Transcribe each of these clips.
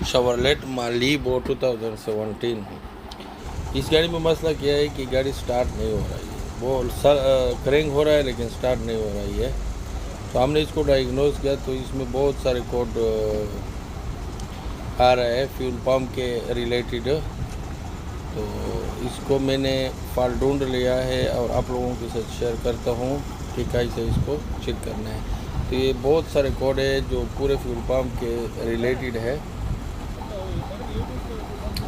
Chevrolet मालिबो 2017। इस गाड़ी में मसला क्या है कि गाड़ी स्टार्ट नहीं हो रही है, वो क्रैंक हो रहा है लेकिन स्टार्ट नहीं हो रही है। तो हमने इसको डायग्नोज किया तो इसमें बहुत सारे कोड आ रहा है फ्यूल पम्प के रिलेटेड। तो इसको मैंने फॉल्ट ढूंढ लिया है और आप लोगों के साथ शेयर करता हूँ कि कैसे इसको चेक करना है। तो ये बहुत सारे कोड है जो पूरे फ्यूल पम्प के रिलेटेड है।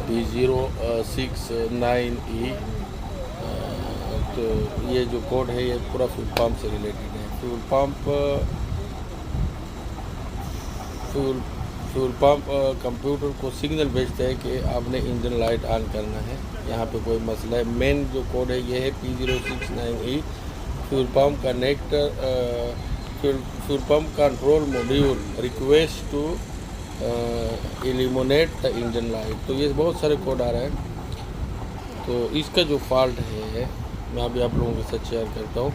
P069E। तो ये जो कोड है ये पूरा फ्यूल पम्प से रिलेटेड है। फ्यूल पम्प कंप्यूटर को सिग्नल भेजता है कि आपने इंजन लाइट ऑन करना है। यहाँ पे कोई मसला है। मेन जो कोड है ये है P069E। Fuel pump connector fuel pump control module request to eliminate the engine light. तो ये बहुत सारे कोड आ रहे हैं। तो इसका जो फॉल्ट है मैं अभी आप लोगों के साथ शेयर करता हूँ।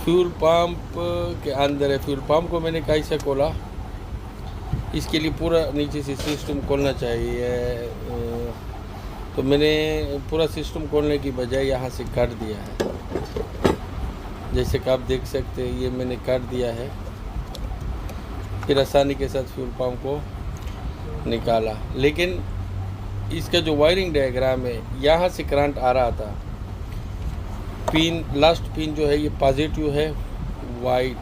फ्यूल पंप के अंदर है। फ्यूल पंप को मैंने कैसे खोला, इसके लिए पूरा नीचे से सिस्टम खोलना चाहिए। तो मैंने पूरा सिस्टम खोलने की बजाय यहाँ से काट दिया है। जैसे कि आप देख सकते हैं ये मैंने काट दिया है। फिर आसानी के साथ फ्यूल पंप को निकाला। लेकिन इसका जो वायरिंग डायग्राम है यहाँ से करंट आ रहा था। पिन लास्ट पिन जो है ये पॉजिटिव है, वाइट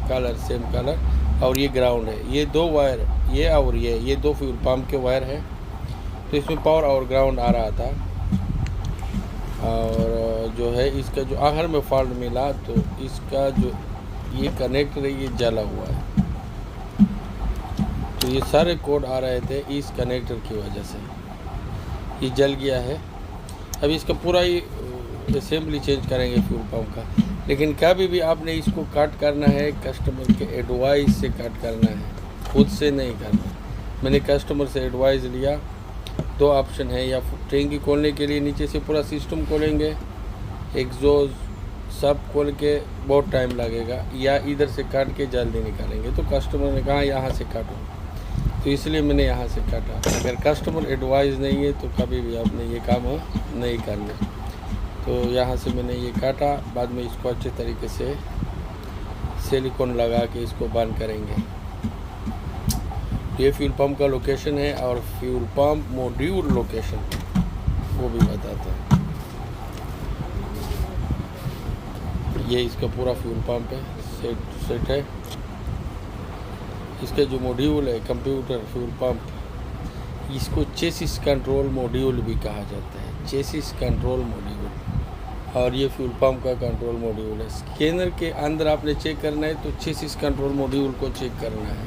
कलर सेम कलर, और ये ग्राउंड है। ये दो वायर ये और ये दो फ्यूल पंप के वायर है। तो इसमें पावर और ग्राउंड आ रहा था। और जो है इसका जो आखिर में फॉल्ट मिला तो इसका जो ये कनेक्टर है ये जला हुआ है। तो ये सारे कोड आ रहे थे इस कनेक्टर की वजह से ये जल गया है। अब इसका पूरा ही असेंबली चेंज करेंगे फ्यूल पंप का। लेकिन कभी भी आपने इसको कट करना है कस्टमर के एडवाइस से कट करना है, खुद से नहीं करना। मैंने कस्टमर से एडवाइस लिया। दो ऑप्शन है, या टैंकी खोलने के लिए नीचे से पूरा सिस्टम खोलेंगे, एग्जॉस्ट सब खोल के बहुत टाइम लगेगा, या इधर से काट के जल्दी निकालेंगे। तो कस्टमर ने कहा यहाँ से काटो, तो इसलिए मैंने यहाँ से काटा। अगर कस्टमर एडवाइस नहीं है तो कभी भी आपने ये काम नहीं करना। तो यहाँ से मैंने ये काटा। बाद में इसको अच्छे तरीके से सिलिकॉन लगा के इसको बंद करेंगे। ये फ्यूल पंप का लोकेशन है और फ्यूल पंप मॉड्यूल लोकेशन वो भी बताता है। ये इसका पूरा फ्यूल पंप है, सेट है। इसका जो मॉड्यूल है कंप्यूटर फ्यूल पंप, इसको चेसिस कंट्रोल मॉड्यूल भी कहा जाता है, चेसिस कंट्रोल मॉड्यूल। और ये फ्यूल पंप का कंट्रोल मॉड्यूल है। स्कैनर के अंदर आपने चेक करना है तो चेसिस कंट्रोल मॉड्यूल को चेक करना है।